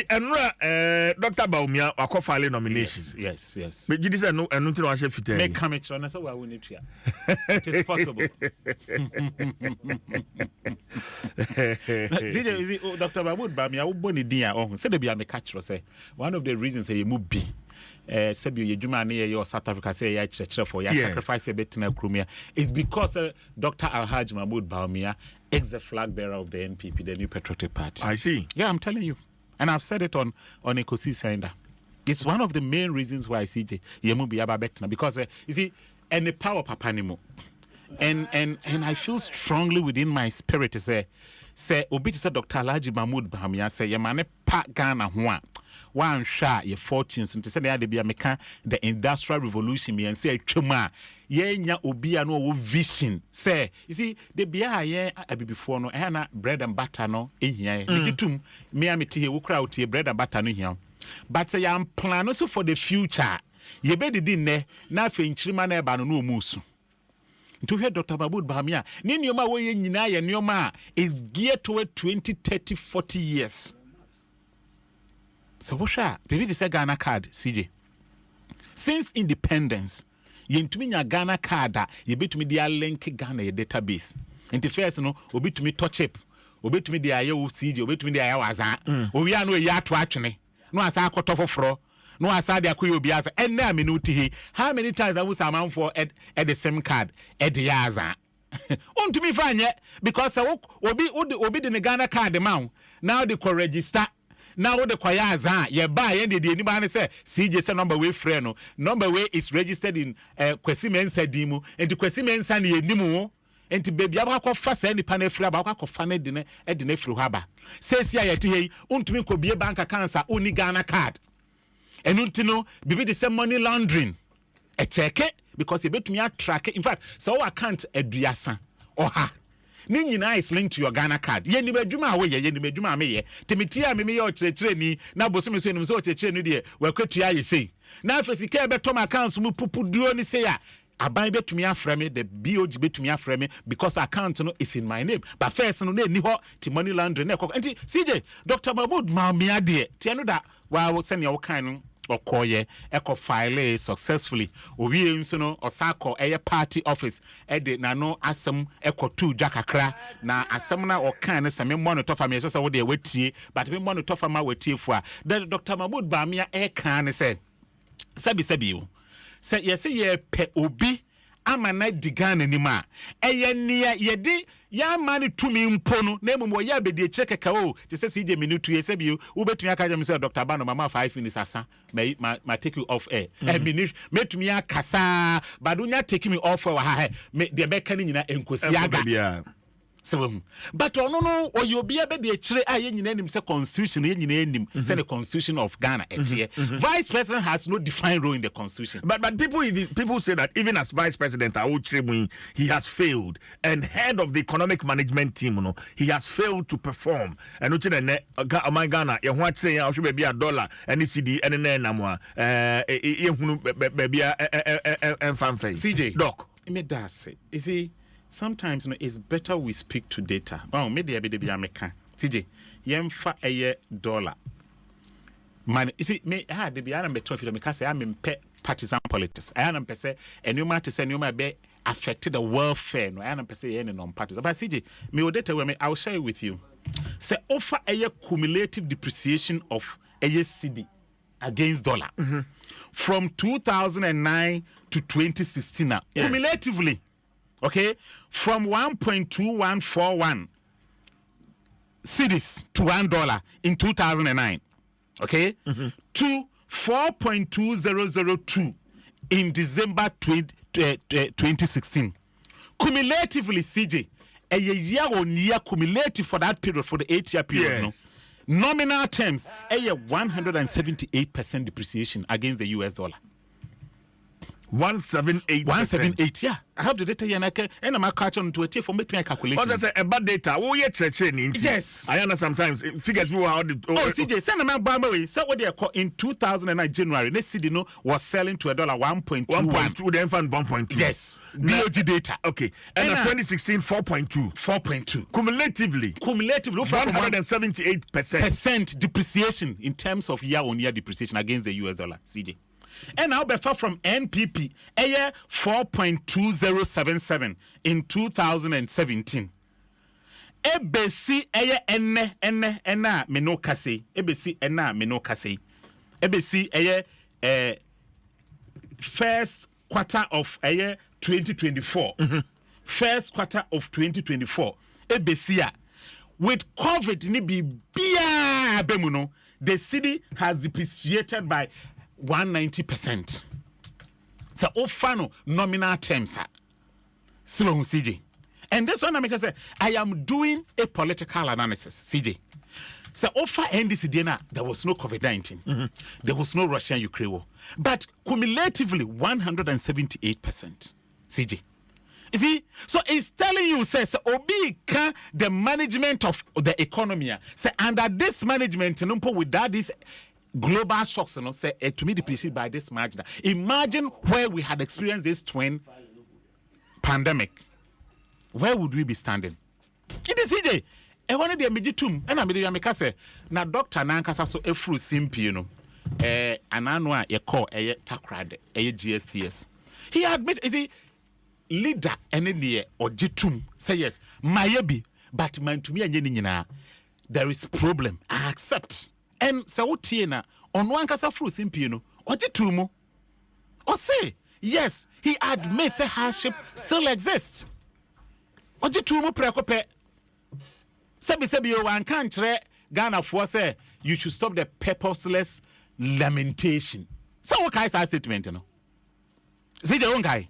enra Dr. Baumia akofile nomination. Yes. Me gidi say no enu tino ahye fitai. Me come it na say wa woni tua. It is possible. See, Dr. Mahmoud Bawumia wo boni din a ohun say de bia me catch say one of the reasons say mu bi sabi ye dwuma na ye South Africa say ya chire for ya sacrifice a bit na krumia is because Dr. Alhaji Mahmoud Bawumia is the flag bearer of the NPP, the New Patriotic Party. I see. Yeah, I'm telling you. And I've said it on Ekosi Sender. It's one of the main reasons why CJ yemu bi aba betna because you see and the power papanimo. And I feel strongly within my spirit to say obi to say Dr. Alhaji Mahmoud Bawumia say ye mane pa Ghana ho a one shot your fortunes and to say they be meka the industrial revolution me and say twema ye nya obi ano wo vision say you see the bia ye abi before no na bread and butter no ehia ditum me amete he wo kra otie bread and butter no hia but say am plan so for the future ye be didi ne na afa nchirima na eba no no omusu to hear Dr. Mahmoud Bawumia ni nioma wo ye nyina ye nioma is geared toward 20 30 40 years. So what's baby this Ghana card CJ since independence yentumi nya Ghana card ye betumi dia link Ghana ye database enti first no obetumi touch up obetumi dia ye wo CJ obetumi dia ya waza owi anu ye ato atwene no asa akoto foforo no asa dia koye obi asa enne amenu ti how many times have we saman for at the same card at the yaza untumi fanye because obi de Ghana card ma now they ko register. Now the kwayaza ye buy and the anybody say CJ say number way friend no number way is registered in Mpensenpensenmu and the Mpensenpensenmu ye nimu and the baby abakwa fa say ni pa na free abakwa fa na de na free haba says ya yeti he untumi ko bie bank account sa uni Ghana card and untino bibi the same money laundering a check it because e betumi attrack in fact so account aduasa oha ni nyina is linked to your Ghana card ye ni badwuma we ye ni badwuma me ye timitia me ye o kirekire ni na bosom so enim so o kirekire ni de wa kwatua ye sei na afesika e betom accounts mu pupuduo ni sei a aban betumi afra me the BOG betumi afra me because account no is in my name but first no na ni ho ti money laundering na enti CJ Dr. Mahmoud Bawumia de ti eno da wa send your kan no okoye eko file successfully owie nso no osako eye party office ede na no asem eko tu dwakakra na asem na okan ne same monitor fa me so wo de watie but me monitor fa ma watie fu a Dr. Mahmoud Bawumia e kan ne say sabi o say yes ye pe obi amana digana ni ma eye nia ye de ya mani tumi mpono na emu ya be de cheke ka o te se CJ minutu ye se bi wo betumi aka jam se Dr. Bano mama 5 minutes asa ma take you off air minute metumi akasa badunya take me off wa ha me de be kan nyina enkosi aga so but no or you be able to chire a ye nyina nim se constitution ye nyina nim say the constitution of Ghana vice president has no defined role in the constitution but people say that even as vice president he has failed and head of the economic management team he has failed to perform and no chine my Ghana ye ho atire ya hwe be $1 and CD and na mo ye hunu be enfamfe CJ doc me da say you see sometimes it's better we speak to data. Oh, maybe I be the American. TJ, yemfa $1. Man, you see, me the be anam beto fi because I am in partisan politics. I am say and you might say you might be affected the welfare. No, I am say any non-partisan. But CJ, me o data where I will share with you. Say offer a cumulative depreciation of a CD against dollar from 2009 to 2016 now. Yes. Cumulatively. Okay, from 1.2141 cedis to $1 in 2009, okay, to 4.2002 in December 2016. Cumulatively, CJ, a year-on-year cumulative for that period, for the 8-year period, yes. No? Nominal terms, a 178% depreciation against the US dollar. 178%. 178, yeah. I have the data here, and I'm catch on to a for making a calculation. What I say about data? Oh, yeah, yes. I know sometimes figures people how the CJ, send a man Bamaway. So what they are called in 2009 January, let's see, was selling to $1.2. 1.2, then found 1.2. Yes, BOG data. Okay, and 2016 4.2. 4.2. Cumulatively 178% depreciation in terms of year-on-year depreciation against the US dollar, CJ. And now better from NPP, a year 4.2077 in 2017. Ebesi eye enne meno kase. Ebesi enna meno kase. Ebesi eye first quarter of a year 2024. First quarter of 2024. Ebesi ya with COVID ni bia bemuno, the city has depreciated by 190%. So ofano nominal terms are so CJ. And this one I make say I am doing a political analysis, CJ. So offer NDC Dena, there was no COVID-19. There was no Russian-Ukraine war. But cumulatively 178%. CJ. You see, so it's telling you, says Obi can the management of the economy. Say under this management, without this global shocks, say to me depreciated by this margin. Imagine where we had experienced this twin pandemic. Where would we be standing? It is CJ. I wanted the meditum, and I'm the say now Doctor Nankasa so a fruit simple, ananwa ye call a takrad a GSTS. He admit is he leader any near or jitum say yes, mayebi, but man to me and there is problem. I accept. And so Tiena on one casa fruit simple, or jitumo. Or say, yes, he admits a hardship still exists. Or jitumo precope. Sebi you one country Ghana for say you should stop the purposeless lamentation. So what kind of statement, you know? See the one guy.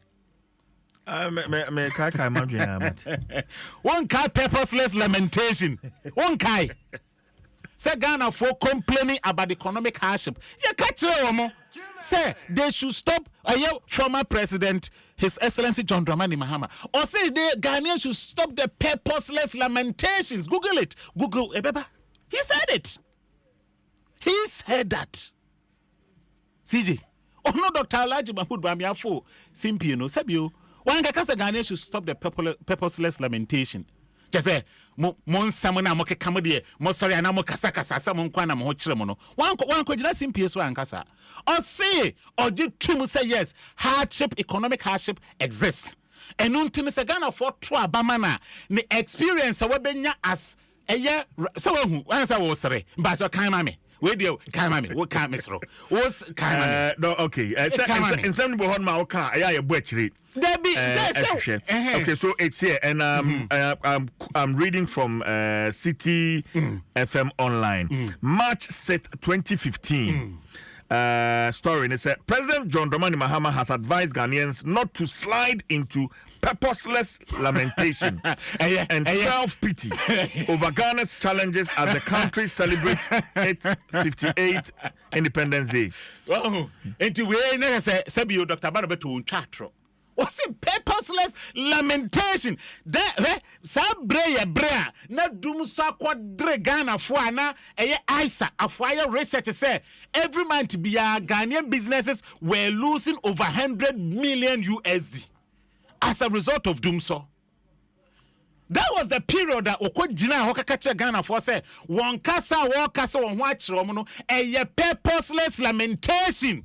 One guy purposeless lamentation. One guy. Say Ghana for complaining about economic hardship. You catch them. Say they should stop. Former president, His Excellency John Dramani Mahama, or say the Ghanaians should stop the purposeless lamentations. Google it. Google. He said it. He said that. CJ. Oh no, Dr. Alaji Mahmoud Bamiafo. Simple, you know. Sabio. One Ghanaians should stop the purposeless lamentation. Just say, mon samona moke kamodie, mo sorry ana mo kasa samon kwa na mo chire mo no. One ko jina simple so ankasa. Or say, or jitum say yes, hardship, economic hardship exists. And until se Ghana for twa bamana, the experience we benya as a year so who answer was sorry, but you can't mame. Wait you can't mame, what can't misro. Was can't no okay. In some bo hon ma o kan aya ye bo achire. Okay, so it's here, and I'm reading from City FM Online, March 6th, 2015. Story, and it said President John Dramani Mahama has advised Ghanaians not to slide into purposeless lamentation and self-pity over Ghana's challenges as the country celebrates its 58th Independence Day. Oh, and to we never say Sabio Dr. Barabetu Chatro. Was it purposeless lamentation? That brea na dumsa kwadre Ghana for na Isa afire research say every month be Ghanaian businesses were losing over 100 million USD as a result of dumso. That was the period that Okojina Hokakacha Ghana for say one kasa on watch romono a purposeless lamentation.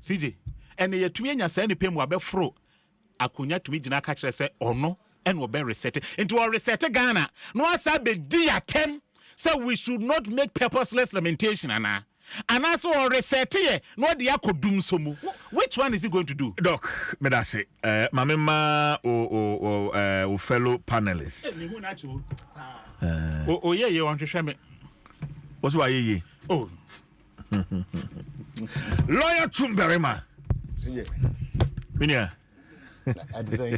CJ. And ye to me nya say ni pem wa be fro akonya to me gina ka kire say ono and wo be reset into our reset Ghana no asa be di atem say we should not make purposeless lamentation and as we reset here no dey akodum so mu. Which one is he going to do? Doc, me da say mamema o fellow panelists ye want to share me what's why ye oh Lawyer Tumberima Minia. I'd say,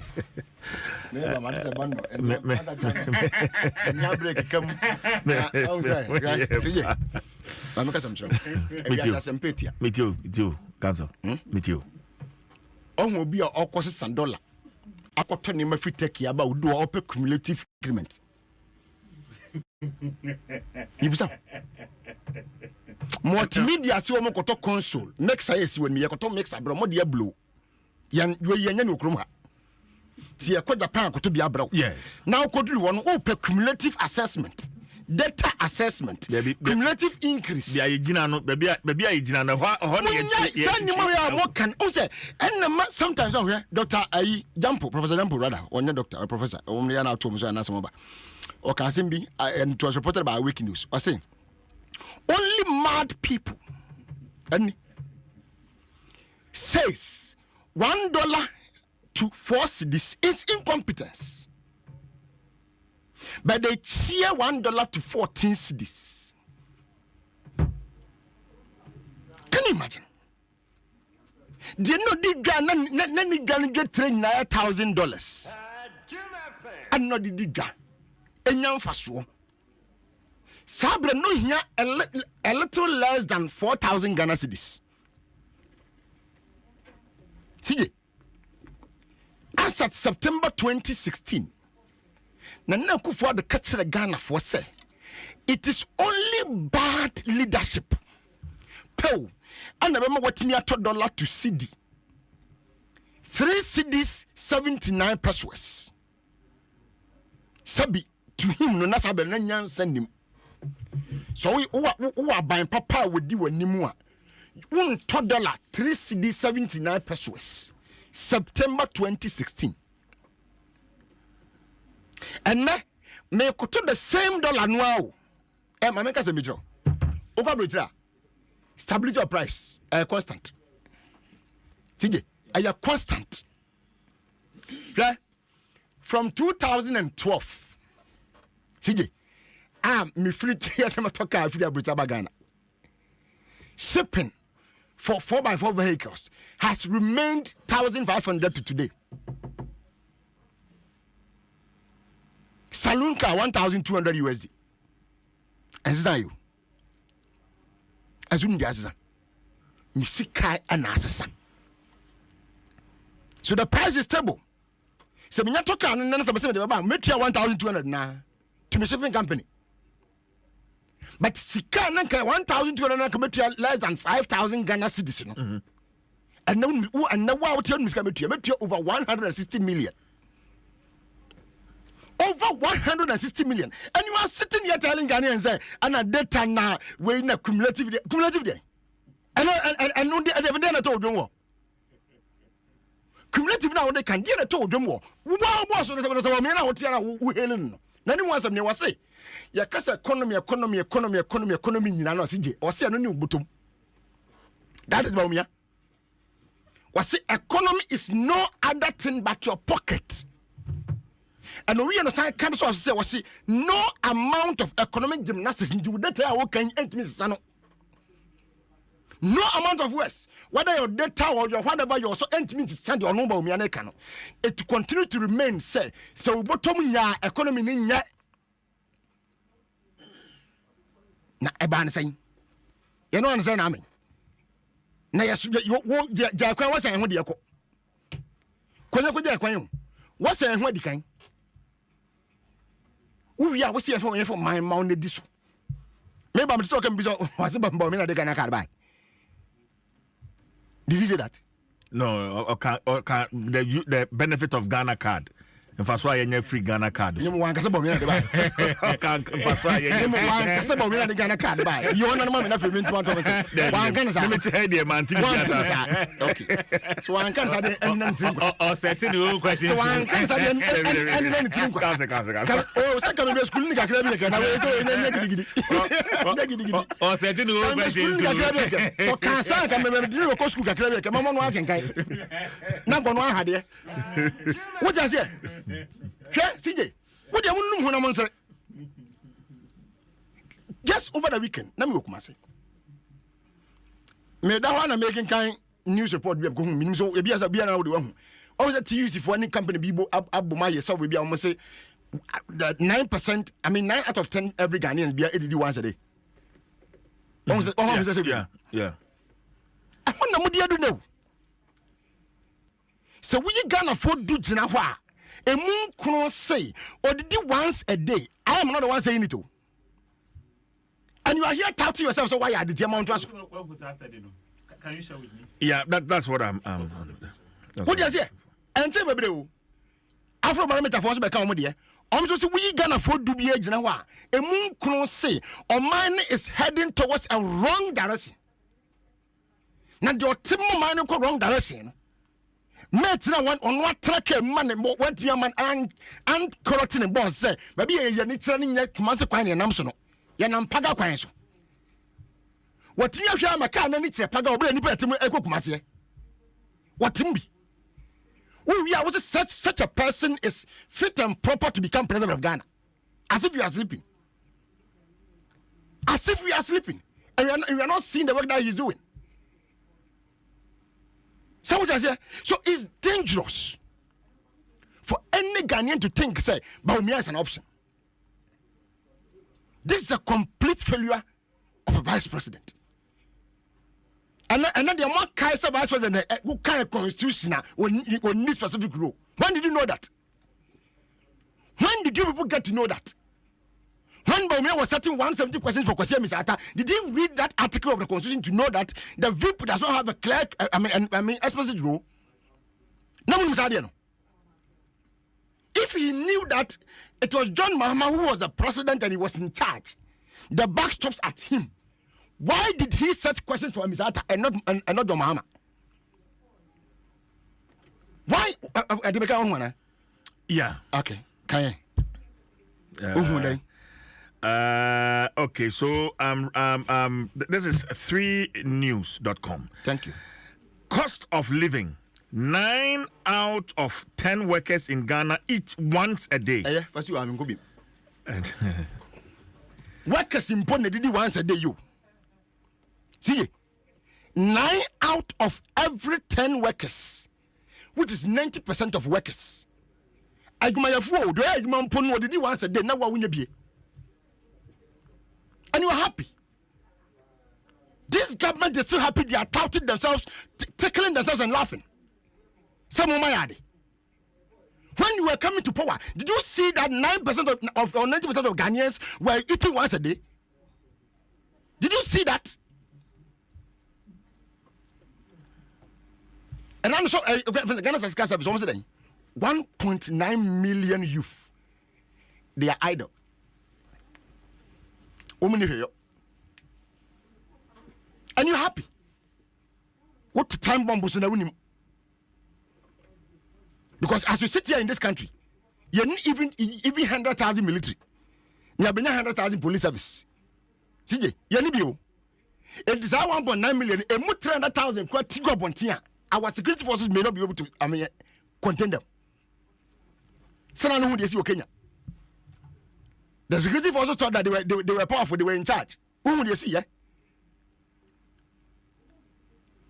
Me too. Cancel. Meet you. Will be our costs and dollar. I got turn him every take about do open cumulative agreement. Multimedia see woman koto console. Next I see when me koto mix abro mo dia blow. Yan no krom ha. See e ko Japan koto bi abro. Yes. Now kodu one open cumulative assessment. Data assessment. Cumulative increase. Bia yigina no baby yigina no ho na ye. Say ni mo ya mo kan. O say and sometimes Dr. Jampo, Professor Jampo rather, or doctor or professor. Only an out to so na some ba. Or can be and it was reported by Wiki News. I say only mad people and says $1 to force this is incompetence. But they cheer $1 to 14 cedis. Can you imagine? Do you know the gun get $9,000? And not the digger. And young faso. Sabre no here a little less than 4,000 Ghana cedis. See, as at September 2016, Nana Kufuor the catch the Ghana for say it is only bad leadership. Pew, and I remember what me $2 to CD. 3 CDs 79 pesos. Sabi to him no nasabe na nyan send him. So we are buying papa with you anymore. $1 3 CD 79 pesos. September 2016. And me go to the same dollar now. My make us a major. Over stability of price constant. CJ, are constant. Yeah? From 2012. CJ, me free years I'm talking free Abuja Ghana. Shipping for 4x4 vehicles has remained 1,500 to today. Saloon car 1,200 USD. And this are you. As you need as Misikai and Assassin. So the price is stable. So when you talk and then somebody about metia 1,200 now to me shipping company. But Sika nanka 1,200 metia less than 5,000 Ghana cedis. And now what tell me metia over 160 million. Over 160 million. And you are sitting here telling Ghanaians say, and a data now we're in a cumulative day. And no day told them what. Cumulative now they can get told them what. Wow, boss, so the man out here who helen. None was a was say. Yakasa economy, you know, CJ, or say no new bottom. That is Baumia. Was the economy is no other thing but your pocket. And we understand council say was no amount of economic gymnastics you would data how can no amount of worse whether your data or your whatever you also means stand your number it continue to remain say so bottom ya economy nya na eban say you know understand I mean na yes you kwan was say ho de ko kwan was say ho di kan we are see for my mount this. Maybe I'm talking because was about me the Ghana card buy. Did you say that? No, the benefit of Ghana card. In fact, why you free Ghana card? You want to say me buy. You want to say me the Ghana card buy. You want to know me na payment want to say. One can say. Let me tell you, man. Okay. So one can say or certain new questions. So one can say anything. Oh, second be school ni kakra bi kana we so gidi. Or certain new questions. So can say can me do ko school kakra bi kana mama no akenkan. Na go no ahade. What you say? CJ, what do you want to just over the weekend, let me look myself. Me that one making kind news report be going so e be as be na we one. Always a TUC for any company be aboma yourself we be almost say 9%, I mean 9 out of 10 every Ghanaian be ADD once a day. Yeah. Yeah. I want na mudi adu no so we Ghana for do gyina hɔ a emu nkron say odidi once a day. I am not the one saying it. And you are here touting yourself, so why are the amount of? Can you share with me? Yeah, that's what I'm What do you say? And say, baby, Afro barometer force back on there. To say we Ghana for do be age now. A moon can say, or mine is heading towards a wrong direction. Now, your team mine go wrong direction. Met now one on what track a man and what your man and correcting a boss say, maybe you're not turning your Masaquine and Amsono. Yanam Paga Quines. What you have a car and it's a Paga or any better Echo Masia? What Timby? Oh, yeah, was such a person is fit and proper to become president of Ghana? As if you are sleeping. As if we are sleeping. And you are not seeing the work that he's doing. So it's dangerous for any Ghanaian to think, say, Baumia is an option. This is a complete failure of a vice president. And then the more Kaiser vice president who kind of constitution on this specific role. When did you know that? When did you people get to know that? When Baumia was setting 170 questions for Kwasi Misata, did you read that article of the Constitution to know that the VIP does not have a clear, explicit rule? No one was no. If he knew that it was John Mahama who was the president and he was in charge, the buck stops at him. Why did he set questions for Misata and not John Mahama? Why? Yeah. Okay. Can okay, so this is 3news.com. Thank you. Cost of living. 9 out of 10 workers in Ghana eat once a day. First you are going workers in Pone did once a day. You see, 9 out of every 10 workers, which is 90% of workers. I do my food. Do I Pone did once a day? Now what will you be? And you are happy. This government is still happy. They are touting themselves, tickling themselves and laughing. Some of my yard. When you were coming to power, did you see that 9% of or 90% of Ghanaians were eating once a day? Did you see that? And I'm so Ghana's service almost 1.9 million youth. They are idle. And you're happy. What time bomb was in? Because as we sit here in this country, you need even 100,000 military. You have 100,000 police service. CJ, you need you. It is 1.9 million. A more 300,000 quite to go on here. Our security forces may not be able to contain them. So I know who they see Kenya. The security forces thought that they were powerful, they were in charge. Who would you see, yeah?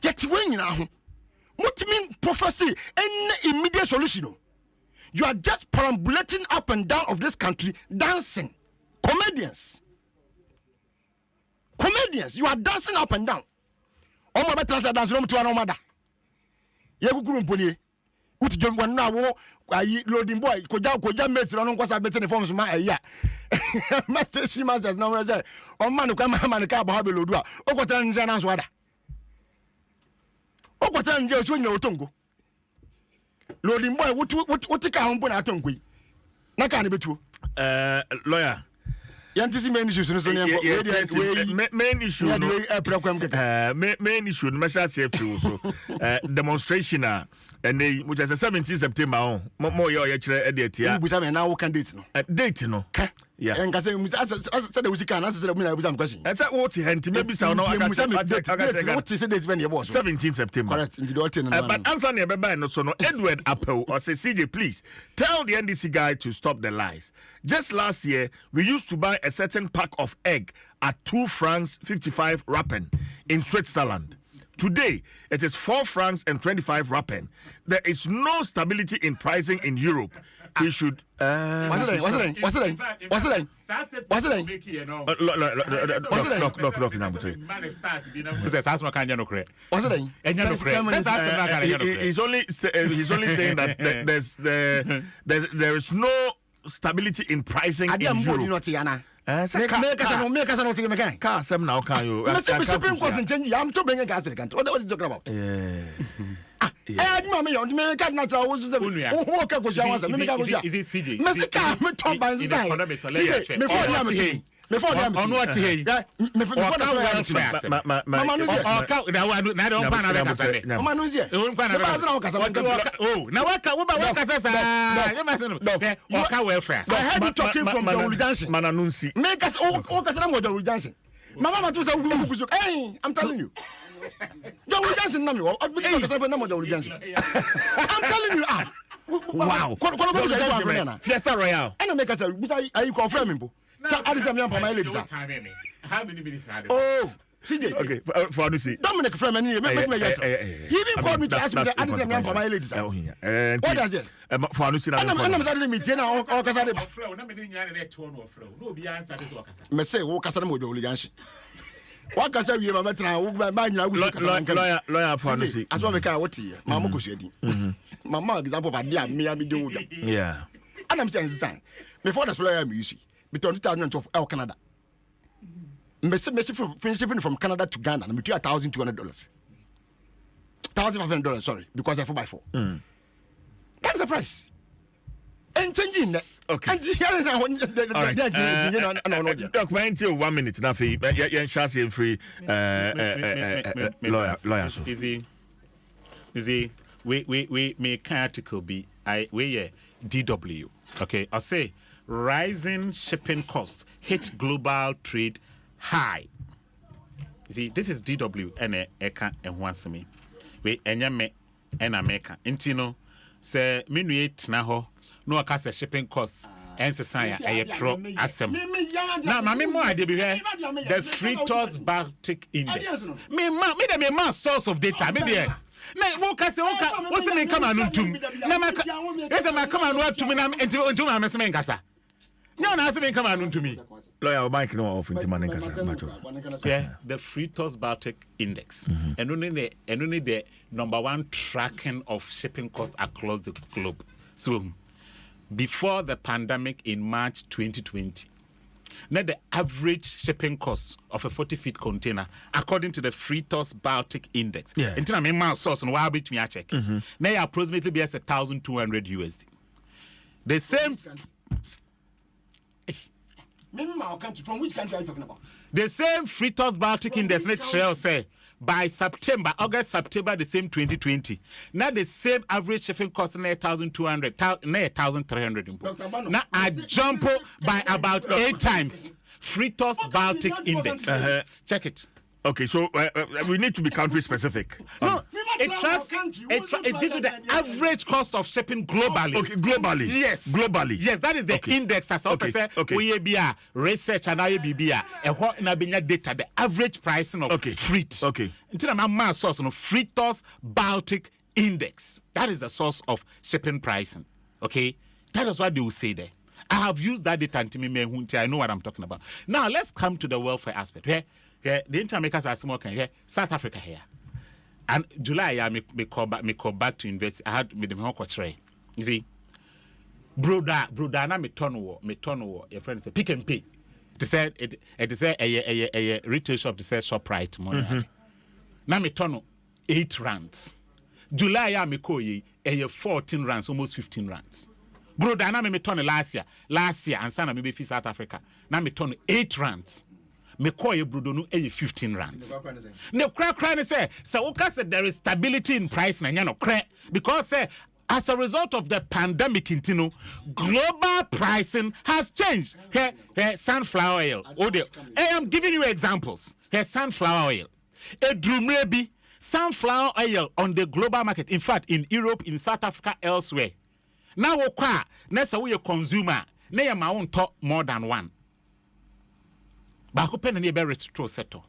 Yet when you know, what mean prophecy? Any immediate solution? You are just perambulating up and down of this country, dancing. Comedians, you are dancing up and down. Oh my better dance room to an omada. Yakurum pony. Which jump one now, I loading boy, Koja made on was I better informs my yeah. Master, she must as now as oh man, come on, car, Babilodua, Okotan Janas Wada. Okotan just when you're Tongo. Loading boy, what take a home when I tongue? Not can be true. Lawyer. Main issue main issue demonstration and they which is 17 September more your now can date no yeah and I said we can answer some question and that what maybe sound what is it when you was 17 September correct but answer no so no Edward Apple or say CJ please tell the NDC guy to stop the lies. Just last year we used to buy a certain pack of egg at 2 francs 55 rappen in Switzerland. Today, it is 4 francs and 25 rappen. There is no stability in pricing in Europe. We should. What's it? He's only saying that there is no stability in pricing in Europe. I'm too bringing gas to the country. What are you talking about? Is it CJ? Before them, on what he I'm telling you. John Johnson, I'm telling you. Wow. Fiesta Royale. And I make a are you confirming? So I didn't come my ladies. How many minutes had it? Oh, CJ. Okay, for see. Dominic from any. He even called me to ask me. I didn't come my ladies. What does it? For see. I'm sorry, me Tina or Casade. Me say, walk as a model. What can I say? You have a lawyer for see. As well, we can't what here. Mamma Kushedi. Mamma example of a dear Miami do. Yeah. And I'm saying, before the lawyer, you see. Between 2012 El Canada. Messi from Canada to Ghana, I'm between $1,200. $1,500, sorry, because I 4x4. That is the price. And changing that. Okay. And here Doc, 1 minute. Nothing. Yeah, Chassis and free lawyer. You see, we make article be we DW. Okay, I'll say. Rising shipping costs hit global trade high. You see, this is DW and Eka and Wansumi. We enyame and America. Intino say minuit na ho no akasa shipping costs and society a tro asem. Now, my more idea be here the Fritos Baltic Index. Me ma source of data. Me there. Na woka se what's the name come anuntum. Na maka ese ma come anu atumi na entum ameseme nkasa. No, no, come on to me. Lawyer, Mike, no off into yeah, the Fritos Baltic Index, and only the number one tracking of shipping costs across the globe. So, before the pandemic in March 2020, now the average shipping cost of a 40-foot container, according to the Fritos Baltic Index, until I'm in my source and why between I check, now approximately be as $1,200 USD. The same. From which country are you talking about? The same Fritos Baltic Index next year say by August, September, the same 2020. Now the same average shipping cost na 1,200, na 1,300. Now I jump by about 8 times. Fritos Baltic Index. Check it. Okay, so we need to be country specific. No, it gives you the average cost of shipping globally. Okay, globally. Yes. Globally. Yes, that is the index. As okay. We be research and IBB and what na binya data, the average pricing of freight. Okay. Until I'm source no Fritos Baltic Index. That is the source of shipping pricing. Okay? That is what they will say there. I have used that data to me, I know what I'm talking about. Now let's come to the welfare aspect. The intermakers are small. South Africa here. And July, me call back to invest. I had with them tray. You see, broda na me turn wo. Your friend say pick and pay. They said it is a retail shop. They said ShopRite money. Na me turn 8 rands. July me call ye 14 rands, almost 15 rands. Broda na me turn last year, and sana me be South Africa. Na me turn 8 rands. Me call you brodo no 15 rands. No cry say there is stability in price na no cry because as a result of the pandemic global pricing has changed. Here sunflower oil. I'm giving you examples. Here sunflower oil. Edrumrebi sunflower oil on the global market. In fact, in Europe, in South Africa, elsewhere. Now we consumer. Na ya more than one. Bako pen ni be restore settle.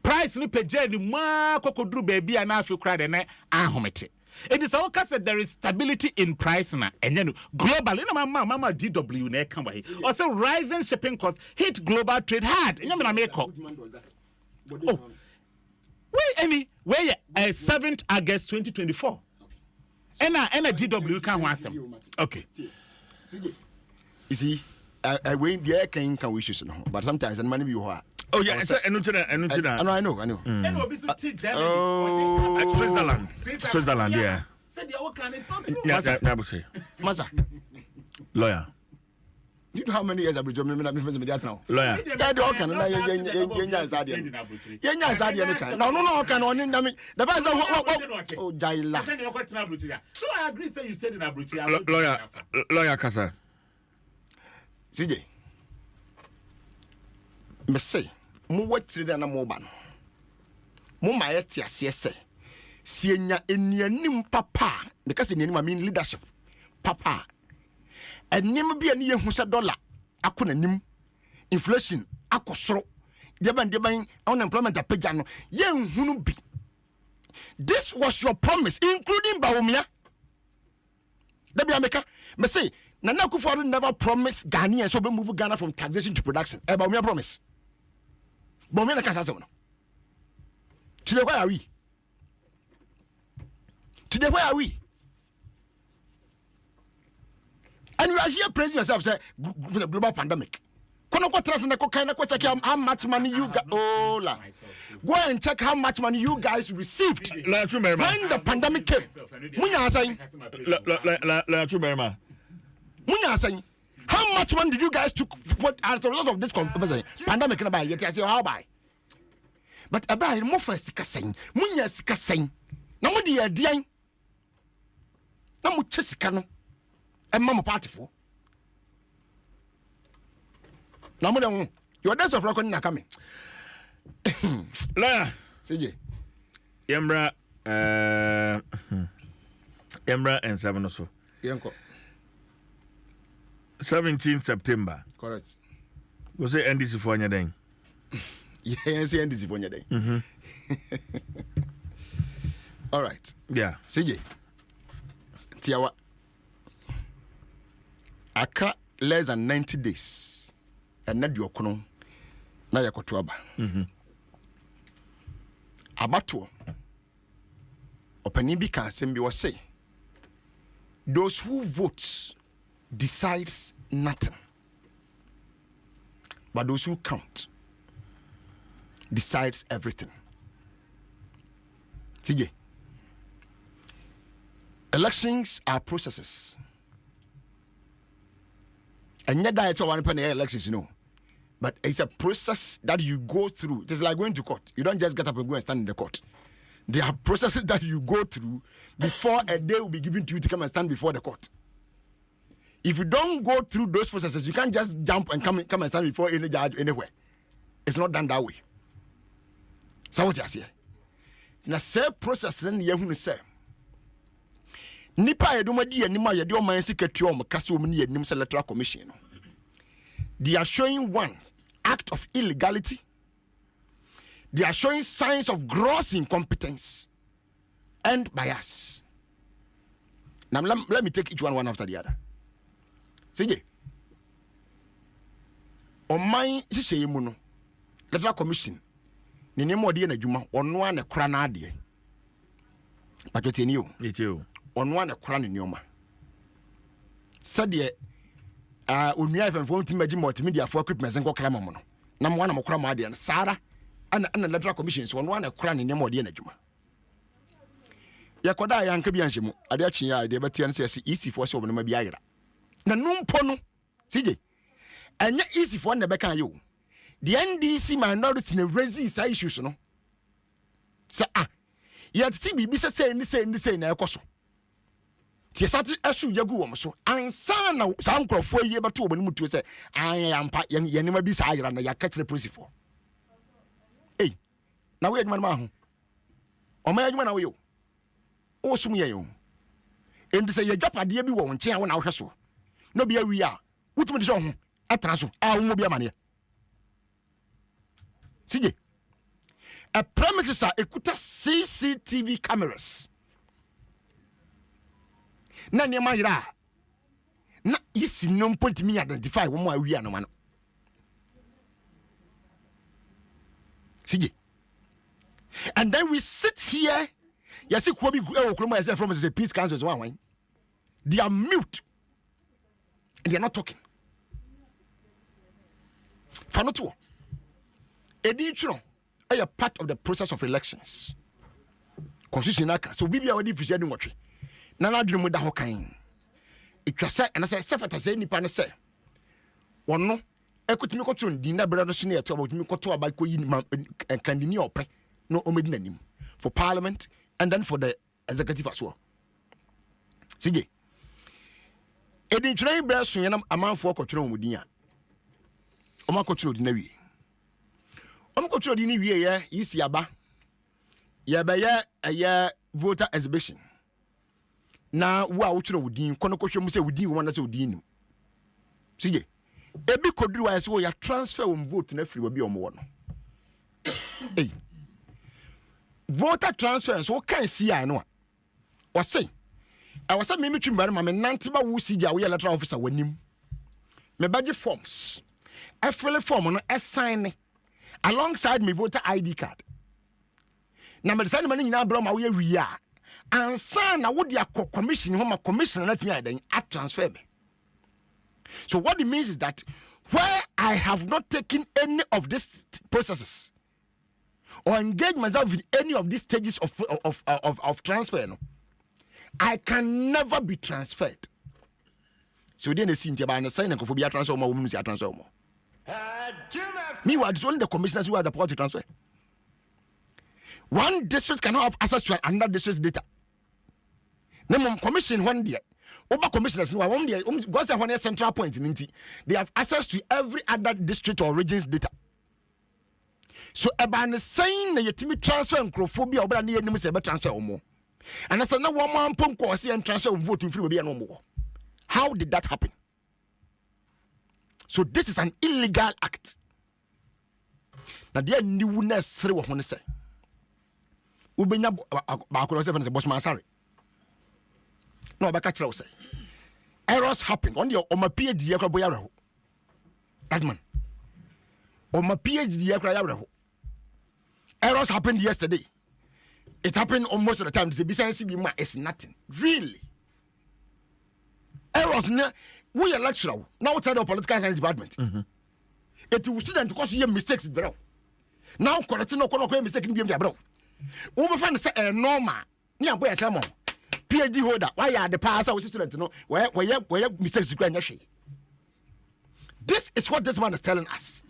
price no pagya ni ma kokoduru baby ana afi kra de na ahomete. It is all said there is stability in price na enye global na mama DW na kan ba he. Also rising shipping costs hit global trade hard. Enye me na make up. Oh. Where 7th August 2024. And DW can want Okay. You see, I wait the air can wishes, but sometimes and money you are. Oh yeah, I know. Switzerland, yeah. Masa, lawyer. You know how many years I've been doing that now? Lawyer. Yeah, the can no, can on the first oh, Jaila. So I agree, say you said in Abuja. Lawyer Kasa. CJ. Me say, mo watri da na mo ba no. Mo ma yeti asese. Si enya enianim papa, because enianim I mean leadership. Papa. Enim bia ne yehu se dollar akona nim. Inflation akosoro. Deban unemployment apagya no. Yenhunu bi. This was your promise, including Bawumia. Debi America, me say, Nana Akufo-Addo never promised Ghanaians so be move Ghana from taxation to production. Bawumia promise. Bawumia na kasa se wono. Today where are we? Today where are we? And you are here praising yourself, say the global pandemic. Kono ko trust na ko kind ko check how much money you got. Oh la. Go and check how much money you guys received when the pandemic came. Munya saying. Munya saying. How much money did you guys took as a result of this pandemic? Yet I say how buy. But about more for sika saying. Munya sika saying. Na mo di adian. Na mo chesika no. E mama party for. Now, your days of reckoning are coming. Lawyer. CJ. Yemra and 7 or so. 17 September. Correct. Was it NDC for your day? Yes, NDC for your day. All right. Yeah. CJ. Tiawa. Aka less than 90 days. And not your kono na yakoto aba abato opani bi kan sem bi wo say those who vote decides nothing, but those who count decides everything. TJ, elections are processes. And yet, that's one penny elections, you know. But it's a process that you go through. It's like going to court. You don't just get up and go and stand in the court. There are processes that you go through before a day will be given to you to come and stand before the court. If you don't go through those processes, you can't just jump and come and stand before any judge anywhere. It's not done that way. So what you say? Now, say process then you say. Nipa edumadi anima yede o man secretary o mkase o mni enim electoral commission. They are showing one act of illegality. They are showing signs of gross incompetence and bias. Now let me take each one after the other. CJ. O man sise mu no electoral commission ni nemo de na dwuma ono an ekra na ade. Patoteni o. Etio. Ono an ekra ne nioma. Sade onua efemfo ntimagi multimedia for equipment nko kra mamono. Na mo na mokra ma ade na sara ana electoral commission so ono an ekra ne nemo de na dwuma. Yakoda ya nka bi anhemu ade akyen ya ade betia ne se easy for se obonoma bi ayera. Na numpo no CJ anya easy for na beka yo. The NDC minority na raise issues no. Say yet see bibi say na ekoso. Tie sati asu yagu wo so. Ansa na sa nkrofo ye beto oboni mutu say ayampa ye nema bi sa ayera na ya catch the police for. Hey. Na we adwuma ma ho. O ma adwuma na we yo. O sum ye yo. Endi say ye dwapade bi wo nche a wo na wo hweso. No be awi a. Wutumi de so ho. Atra so. A wo bi amane. CJ. a premises are ekuta CCTV cameras. Na niema yira. Na yisi no point me identify wo mo awi anoma no. And then we sit here. Yes, it could be from the peace council as well. They are mute and they are not talking. Fanotuo. Edition are part of the process of elections. Constitution so we be already vision what. Nana dream with the Hokain. It was said, and I said, Sefata say, Nipan say, one no. I could make a tune, dinner brother senior to about me to about and candini ope no omedinim for parliament and then for the executive as well. Sige. Edi train brass yenam amount for control mudia. Oma control di nawi. Oma control di ni wie ye isi aba. Ye ba ye voter exhibition. Na wo a wo tro wudin kono kohwe mu se wudin wo na se wudin. Sige. Ebi koduru wa so ya transfer on vote na free wa bi omo no. Hey. Voter transfer so kan CI no. Wa say I was me twim bare ma me nante ba wo sija wo electoral officer wanim. Me badge forms. I fill a form no assign alongside me voter ID card. Na me decide man nyina bro ma wo ya wi a. Ansa na wo dia commission ho ma commission na timi adan at transfer me. So what it means is that where I have not taken any of these processes or engaged myself in any of these stages of transfer, no, I can never be transferred. So then the scene about the sign and for be a transfer more women say transfer more. Me was only the commissioners who are the power to transfer. One district cannot have access to another district's data. No commission one day. Over commissioners, no one day, because they have central point in Inti, they have access to every other district or region's data. So, about saying that you transfer and crophobia over the enemy say transfer or more. And I said, no one man pump course and transfer and voting free will be no more. How did that happen? So, this is an illegal act. Now, there new necessary what one say. Ubenya Bakura 7 is a boss man, sorry. No, but catch say. Errors happen. On your my PhD boyaro. That man. On my PhD yakrayaho. Errors happened yesterday. It happened almost of the time. The business is nothing. Really. Errors we are lecturer. Now outside the political science department. It will student to cause you mistakes, bro. Now correcting no mistake in the bro. Over find say normal. Nia boy asamo. PhD holder, why are the passer with student? No, where mistakes you. This is what this man is telling us.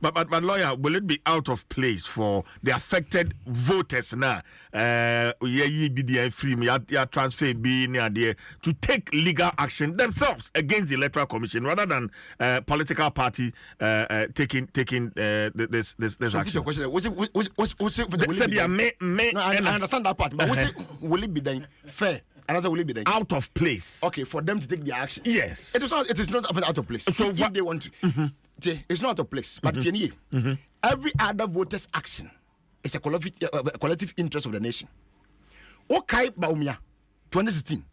But lawyer, will it be out of place for the affected voters now? Transfer being there to take legal action themselves against the Electoral Commission rather than political party taking this action. I understand that part, but will it be then fair? Another will it be then out of place? Okay, for them to take the action. Yes, it is not. It is not out of place. So if they want to. It's not a place, but every other voter's action is a collective interest of the nation. Okay, Baumia, 2016,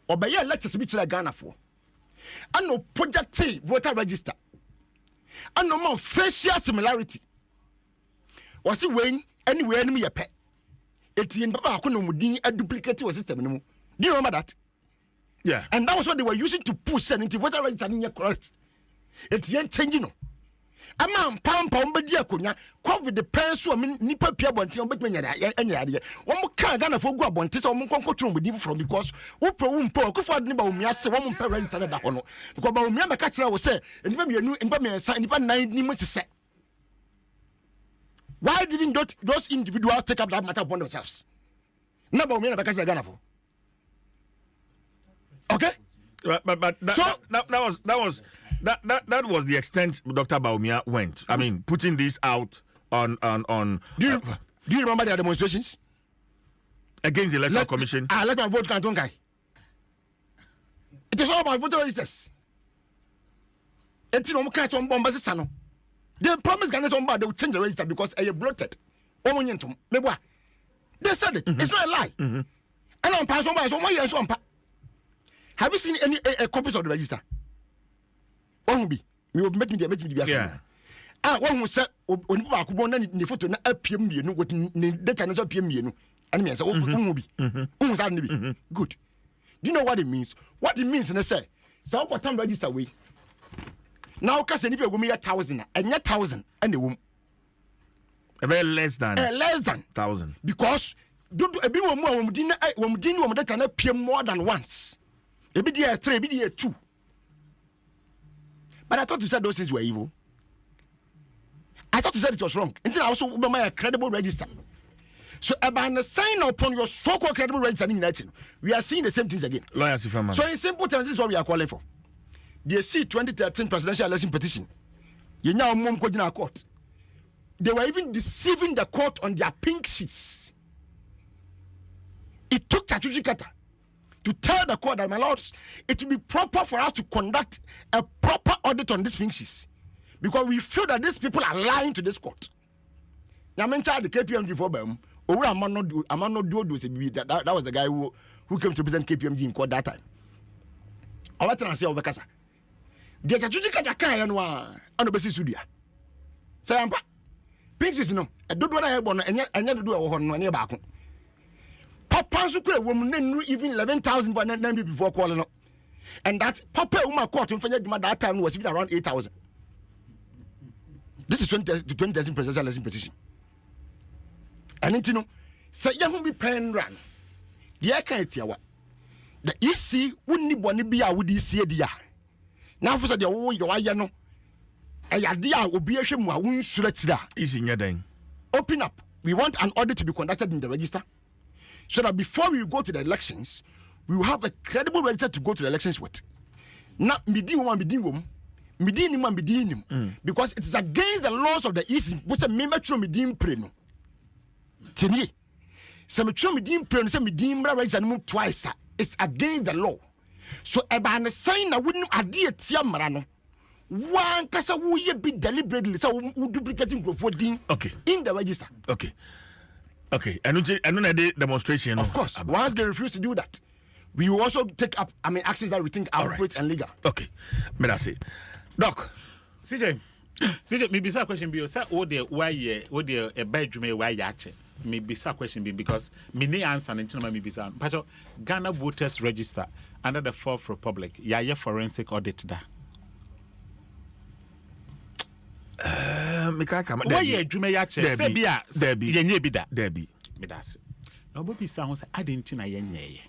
or by your lectures which I Ghana for, and no project voter register, and no more facial similarity. Was it when anywhere enemy a pet? Etienne Baba Konomudin a duplicate system. Do you remember that? Yeah, and that was what they were using to push and into voter register in your correct. It's yen changing no. A man pam bedi akonya COVID the pen so nipa pia bonte obetmenya anya ade. Wo mo kan Ghana for go abonte so mo konkotro mo di from because wo pro wo mpo okufo de ba wo mia se wo mo pɛ register da ho no. Because ba wo mia beka kira wo se nipa mienu nipa miensa nipa nine ni mo sese. Why didn't those individuals take up that matter upon themselves? Na ba wo mia beka kira Ghana for. Okay? But that was the extent Dr. Baumia went. I mean, putting this out on. Do you remember their demonstrations against the Electoral Commission? Let my vote count, guy. It is all about voter registers. It's no more some bombas, son. They promised Ghana somebody they will change the register because they bloated. They said it. It's not a lie. And I'm passing by so much. Have you seen any copies of the register? One will be. You will make me the one who said, "On Bakubo, and the photo na PM, you know what data not PM, you know." And me, I said, "Oh, be good." Do you know what it means? What it means, and I say, so what time register we now? Because if you give me 1,000 and 1,000 and the womb, a very less than 1,000 because do a bit more when we didn't that can appear more than once. A bit there 3, a bit there 2. But I thought you said those things were evil. I thought you said it was wrong. Until I also my a credible register. So about the sign upon your so-called credible register in election, we are seeing the same things again. Lawyers, if I'm so in simple terms, this is what we are calling for. The C 2013 presidential election petition. You now move to court. They were even deceiving the court on their pink sheets. It took Tatuji Kata to tell the court that, my lords, it will be proper for us to conduct a proper audit on these pink sheets because we feel that these people are lying to this court. Now, I mentioned the KPMG for them. That was the guy who came to present KPMG in court that time. I want to say over Casa. The Tatuji Kata can't on the basis of Sudia. Say, I'm pinches, no. I don't want to have one and yet do a one near back. Papa Sucre woman knew even 11,000 by 9 before calling up. And that Papa Uma court in that time was even around 8,000. This is 20,000 presidential election petition. And it, you know, say, you be pen run. The air can't tell what. The EC wouldn't be a would see the now for the old you know. A idea will be a shame. Won't stretch that. Is in your dang. Open up. We want an audit to be conducted in the register so that before we go to the elections, we will have a credible register to go to the elections with. Not because it is against the laws of the East. What's a member to Midim Preno? Tini. Some Midim Preno, some Midim register move twice. It's against the law. So, about the sign, I wouldn't adhere to Marano. One kasa we be deliberately so we duplicating voting in the register. Okay. And the demonstration. Of course. Once they refuse to do that, we will also take up actions that we think are appropriate and legal. Okay. May I say, Doc. CJ, maybe some question be say what the why a bedroom why yache. Maybe some question be because me ne answer until maybe some. But Ghana voters register under the Fourth Republic. Yeah, forensic audit da. Why you dream ya che say bia yenye bi da Debbie me da so na obo bi sa ho say adenti na yenye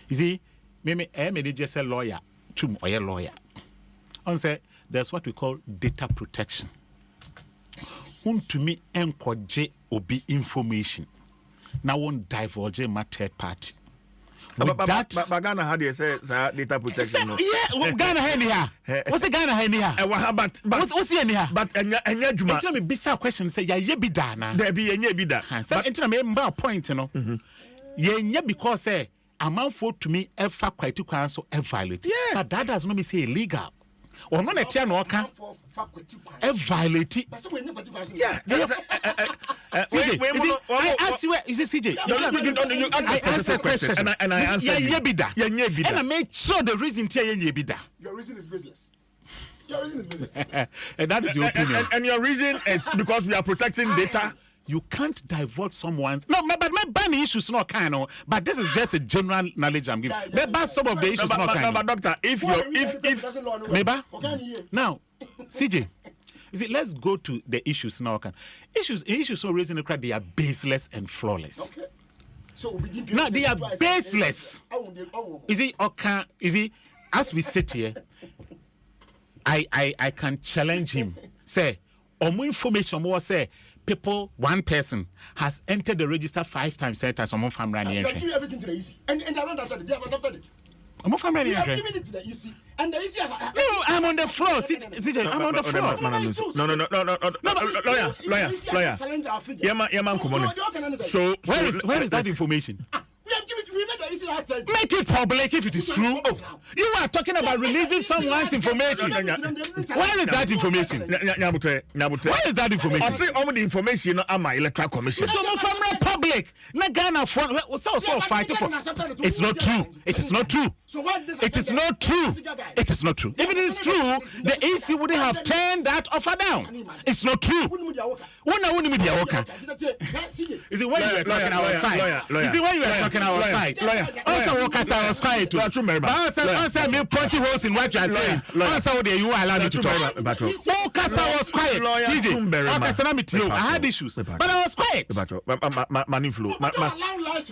you see me just say lawyer tum oye lawyer on say there's what we call data protection untumi enkoje obi information na won divulge my third party. But Ghana had say data protection. Yeah, Ghana had here. What's Ghana had here? But what's in here? But Juma. Tell me, bisa question say ya ye bi da na. There be ye bi da. So enti me mba point no. Ye because say amanfo to me ever quite to so violate. But that does not mean say illegal. Or no na tia no kan violate. Yeah. I ask you, is it CJ? You ask a question and I answer. Yeah, bida. And I make sure the reason tell you bida. Your reason is business. And that is your opinion. And your reason is because we are protecting data. You can't divulge someone's. No, but my banning issues not kind of. But this is just a general knowledge I'm giving. But some of the issues not kind of. But doctor, if maybe now, CJ, you see, let's go to the issues now. Issues so raising the crowd, they are baseless and flawless. Okay. So now they are baseless. Is it okay? Is it as we sit here? I can challenge him. Say, or more information more say. People, one person has entered the register 5 times, 10 times. Someone from running entry. Give everything to the EC, and around after they have accepted it. I'm from running entry. Giving it to the EC, and the EC. No, I'm on the floor. CJ, I'm on the floor. No, lawyer. Yeah, man, come on. So where is that information? We made the EC Make it public if it is true. Oh, you are talking about releasing someone's information. Where is that information? Where is that information? I say all the information on my electoral commission. So from the public, na Ghana for fighting for. It's not true. It is not true. It is not true. It is not true. If it is true, the AC wouldn't have turned that offer down. It's not true. Is it when you were talking I was quiet? Is it when you were talking I was quiet? Also, I was quiet too. Also, me punching holes in what you are saying. Also, you allow me to talk. I was quiet. CJ, I had issues, but I was quiet.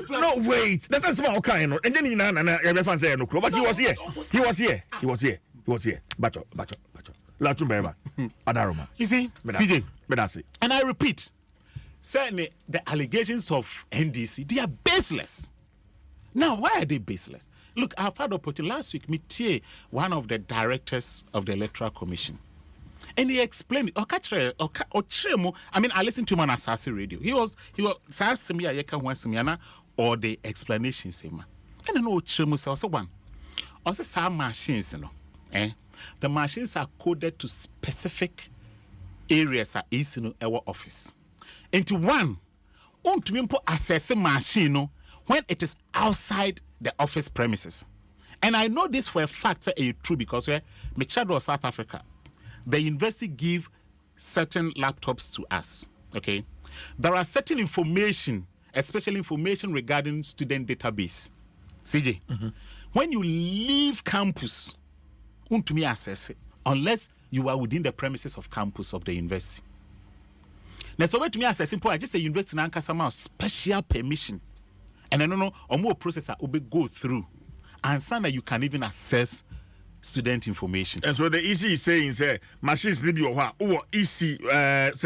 No, wait. That's not small kind. And then everyone say no, but he was here. Bacho. Latum Berma. Adaroma. You see, CJ, and I repeat, certainly the allegations of NDC, they are baseless. Now, why are they baseless? Look, I've had opportunity last week, meet one of the directors of the Electoral Commission. And he explained it. I mean, I listened to him on Asasi Radio. He was or the explanation same. And I know Chemu says one. Also, some machines, the machines are coded to specific areas at east in our office. Into one, to access a machine when it is outside the office premises. And I know this for a fact true because my child was South Africa. The university give certain laptops to us. Okay, there are certain information, especially information regarding student database. CJ, when you leave campus, to me access it unless you are within the premises of campus of the university. Now, so to me access I just say university now some special permission, and I don't know or more process will be go through, and so that you can even access student information. And so the EC is saying, say, machines need you or EC,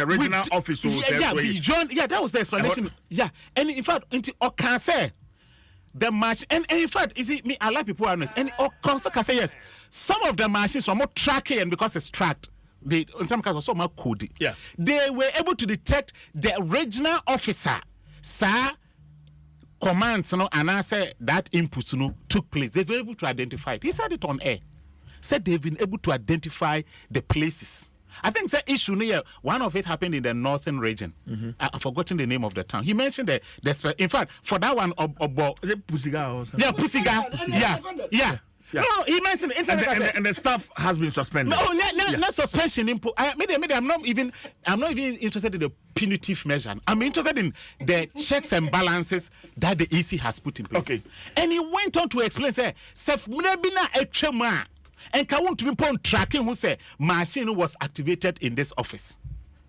regional office. That was the explanation. And in fact, or can say the match, and in fact, is it me? I like people honest, and or can say yes. Some of the machines are more tracking because it's tracked. They in some cases also more code. Yeah, they were able to detect the regional officer, sir. Commands, and I said that input, took place. They were able to identify it. He said it on air. Said they've been able to identify the places. I think the issue near one of it happened in the northern region. I've forgotten the name of the town. He mentioned the in fact, for that one, Pusiga or something. Yeah, Pusiga. Yeah. No, he mentioned and the staff has been suspended. No, not suspension. I'm not even interested in the punitive measure. I'm interested in the checks and balances that the EC has put in place. Okay. And he went on to explain, say, and Kawun to be tracking who said machine was activated in this office.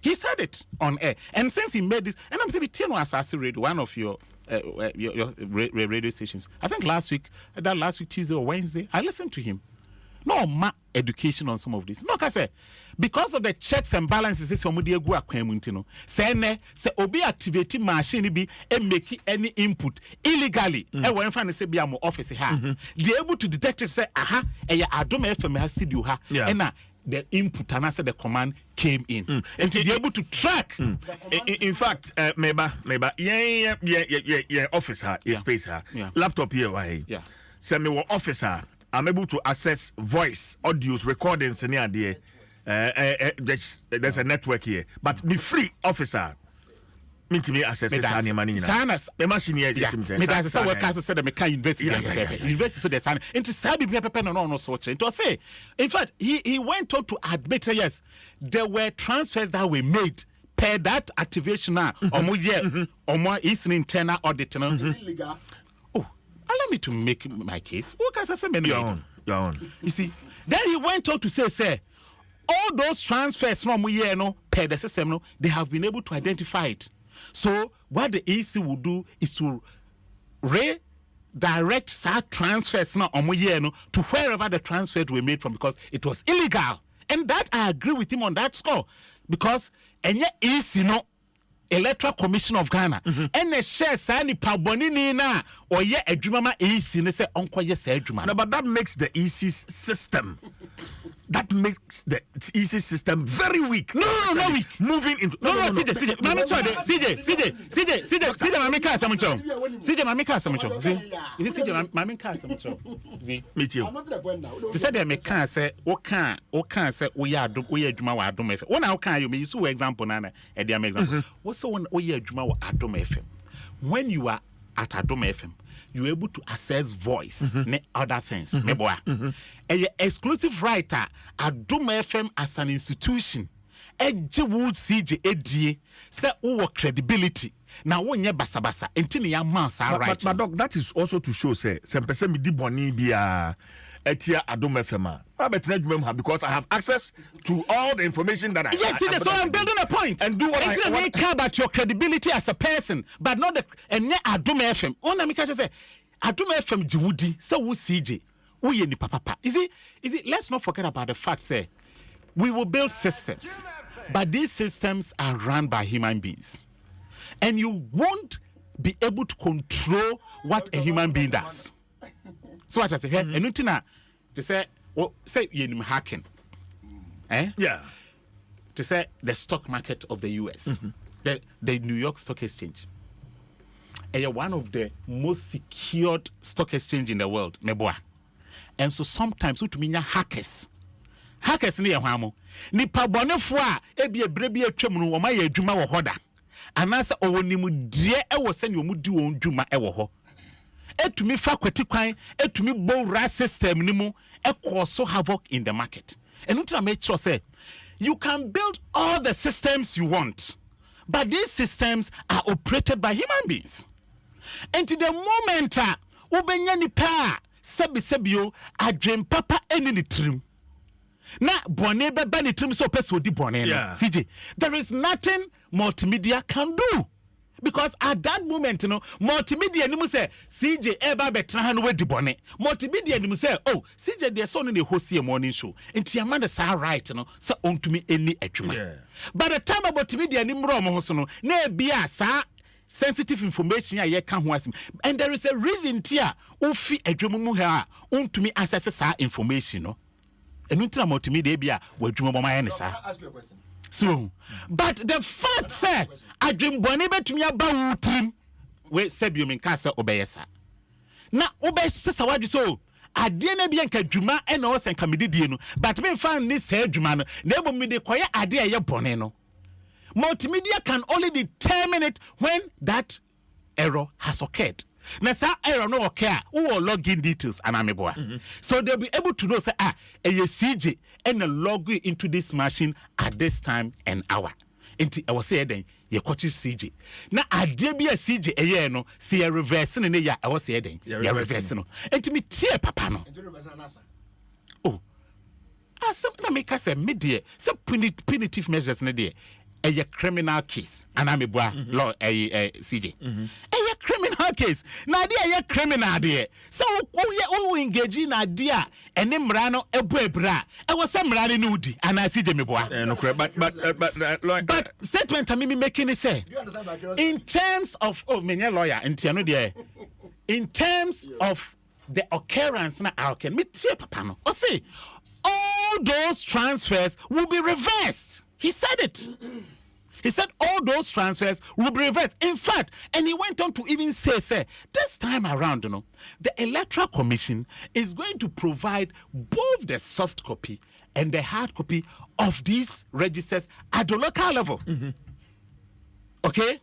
He said it on air. And since he made this, and I'm saying, Assassin Radio, one of your radio stations. I think last week Tuesday or Wednesday, I listened to him. No education on some of this. No, I say because of the checks and balances, say obi activating machine be and make any input illegally. And when find say be am office ha, they able to detect it say aha, Adom FM has studio ha, and the input and answer the command came in, and to be able to track. In fact, maybe officer, space her, laptop here, why? Send me officer. I'm able to access voice, audios, recordings, and there. There's a network here, but me free officer. Me to me access any money. Sanas, the machine here. Me that's the work as said. Me can investigate. Invest so there's an. Into Sabi Pepe no so much. To say, in fact, he went on to admit yes, there were transfers that were made per that activation now. Or more is an internal audit. Allow me to make my case. What can I say? Your own. You see, then he went on to say, all those transfers per the system, they have been able to identify it. So what the EC will do is to redirect such transfers to wherever the transfers were made from because it was illegal. And that I agree with him on that score because EC Electoral Commission of Ghana and the share sani paboni na or ye adwuma ma EC ne say onko ye say adwuma. No, but that makes the EC's system that makes the EC system very weak. No, weak. Moving into CJ, Mami Chode, CJ, Mami Ka Samucho. CJ, Mami Ka Samucho. See, CJ, Mami Ka Samucho. See, meet you. To say me can say, o can say we are adwuma wa Adom FM. When I can you me use example nana, e dey example. What's so when we are adwuma wa Adom FM? When you are at Adom FM, you're able to access voice and other things. A exclusive writer Adom FM as an institution. Edge would CJ Edie say our credibility. Now when you basa until your mouth are right. But doc, that is also to show say Mpensenpensenmu di boni bia etia Adom FM. I bet remember because I have access to all the information that I yes, so I'm building a point. And do what I want. Care about your credibility as a person, but not the and Adom FM. Ona mi catch say Adom FM jiwudi so we CJ. We ni papa. Is it let's not forget about the fact say we will build systems, but these systems are run by human beings. And you won't be able to control what a human being does. So what I say, and Nutina, to say you hacking. Yeah. To say the stock market of the US, the New York Stock Exchange. And one of the most secured stock exchange in the world, Meboa. And so sometimes we mean hackers ni yahamo. Ni pabonefo a ebi ebrebi atwam no wo ma ya adwuma wo hoda. Anasa owonimu die ewo se ne omudi won dwuma ewo ho. Etumi fa kwati kwan, etumi bowra system ni mu so havoc in the market. And until I make sure say you can build all the systems you want, but these systems are operated by human beings. And to the moment ubenya ni pa sebio adwen papa eni ni trim. Na bone beba ni trim so person di bone no. CJ, there is nothing multimedia can do. Because at that moment, multimedia ni say CJ eba betra ha no we di bone. Multimedia ni say, oh, CJ dey so no dey host a morning show. Enti amanda say right say ontumi eni adwuma. By the time about multimedia ni mro mo so no, na bia sa sensitive information ya ka ho asim. And there is a reason tia ofi adwuma mu ha ontumi access sa information no. And until multimedia bia wadwuma bo ma sa. Ask you a question. So, but the fact say adwum boni betumi aba wutrim we sebio menkasa obeyesa. Na obeyesa sawadwi so ade na bia nka dwuma e na osenka medidie no, but me fan ni say dwuma no na emo me de koye ade ye bone no. Multimedia can only determine it when that error has occurred. Now, sir, error no occur. Who will login details and ameboa. So they'll be able to know say a CJ and log into this machine at this time and hour. Inti I was say then you catch CJ. Now I dare be a CJ no see a reverse in the I was say then you reverse no. Inti me tie papa no. Oh, some na make us a media some punitive measures in the a criminal case and ameboa law CJ. Criminal case. Na dia criminal there. So we engage in idea and mrano ebuebra. I was some rani nudi and I see Jemeboa. But statement me making it say in terms of menya lawyer in tiano there. In terms of the occurrence na I can me tie papa no. O say all those transfers will be reversed. He said it. He said all those transfers will be reversed. In fact, and he went on to even say, this time around, the Electoral Commission is going to provide both the soft copy and the hard copy of these registers at the local level. Okay?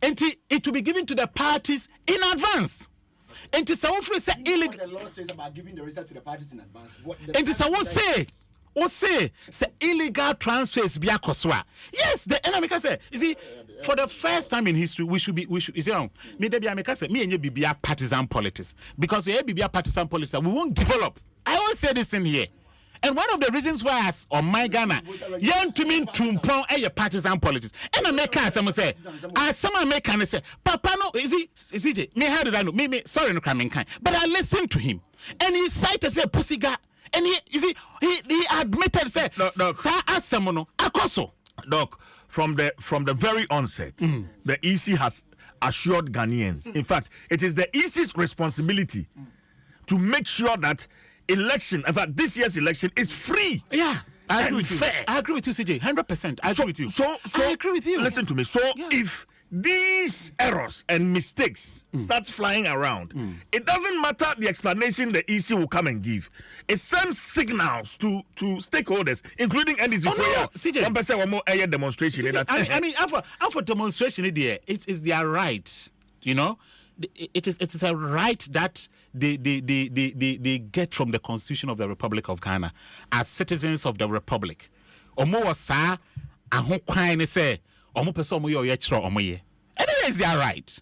And it will be given to the parties in advance. And to someone say illegal. What the law says about giving the results to the parties in advance. And to someone say illegal transfers be akoswa. Yes, the enemy can say. You see, for the first time in history, we should. You see, me and you be partisan politics because we be partisan politics. We won't develop. I always say this in here. And one of the reasons why as on my Ghana, young to mean tumpon a partisan politics. And I make some say, as some American say, Papa no, is it? Me how did I know? Me sorry no coming kind. But I listened to him, and he cited say pussy guy. And he admitted say sa asemono akoso. Doc, from the very onset, the EC has assured Ghanaians. In fact, it is the EC's responsibility to make sure that election, in fact, this year's election is free. Yeah. I agree and with you. fair. I agree with you, CJ. 100%. I agree with you. So I agree with you. Listen to me. So if these errors and mistakes start flying around, it doesn't matter the explanation the EC will come and give. It sends signals to stakeholders, including NDC. CJ. One person one more demonstration. CJ, I mean, after demonstration, it's their right. You know, it is a right that they get from the Constitution of the Republic of Ghana as citizens of the Republic. Omo wasa ahon kwan ne say omo person omo ye chro omo ye. And it is their right.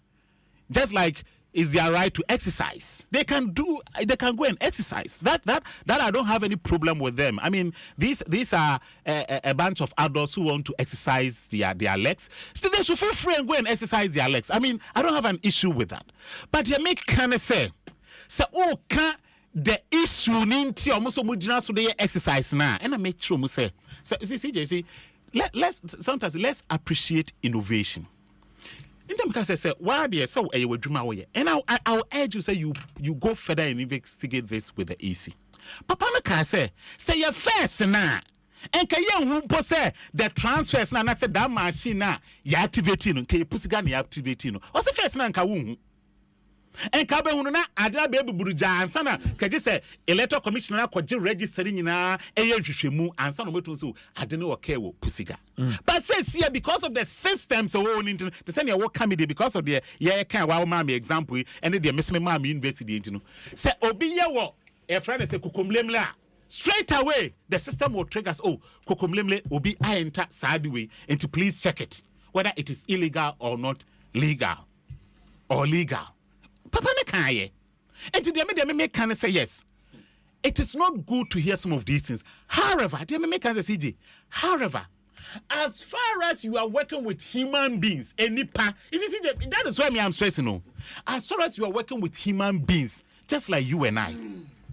Just like it's their right to exercise. They can go and exercise. That I don't have any problem with them. I mean, these are a bunch of adults who want to exercise their legs. So they should feel free and go and exercise their legs. I mean, I don't have an issue with that. But you make kind of say can the issue ninti almost mudina so they exercise now. And I make sure mu say see let's appreciate innovation. In terms of say, why there so a wadruma way, and I'll urge you say you go further and investigate this with the EC. Papa no can say your first na, and can you who say the transfers na say that machine na you activating, can you pussy gun you activating? What's the first na nka wu? And kabe hunu na adra be buruja ansa na kaje say electoral commissioner na kwaje register nyina eye hwehwemu ansa no meto so ade ne okay wo pusiga. But says here because of the systems so we need to send your work committee because of the yeah kan wa ma me example and the mesme ma me university ntino say obi ye wo e friend say kokomlemle straight away the system will trigger us kokomlemle obi I enter side way and to please check it whether it is illegal or not legal or legal. Papa ne kaye. And today me can say yes. It is not good to hear some of these things. However, me can say CJ. However, as far as you are working with human beings, that is why I'm stressing no. As far as you are working with human beings, just like you and I.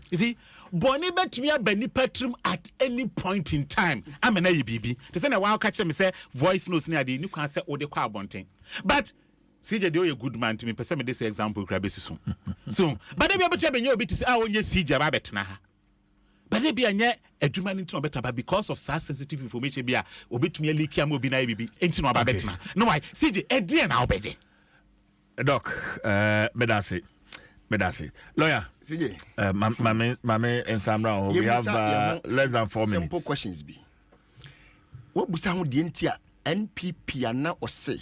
You see, Bonnie bet me a Benny Petrum at any point in time. I'm an ABB. To send a while catch me say voice notes near the new cancer or the car bunting. But CJ do a good man to me. Person me this example grab soon. So, but they be able to be you bit to say yes CJ babet na. But they be anya adwuma into better but because of such sensitive information be a obetumi leak am obi na bibi enti no babet na. No why CJ e dey na obede. Doc, medase. Lawyer, CJ. Mame Nsamra, we have less than 4 minutes. Simple questions be. What busa ho de ntia NPP ana o say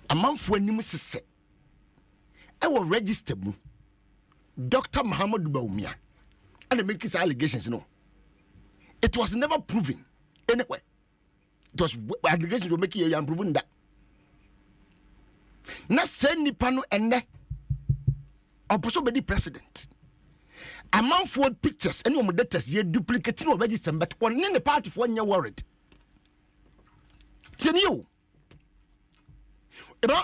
amanfo anim sese e wo register mu Dr. Muhammad Baumia and make his allegations no it was never proven anywhere. It was allegations were making you unproven that na say nipa no enne oposo be the president amanfo pictures any of the debtors ye duplicate no register but one in the party for nya worried tell you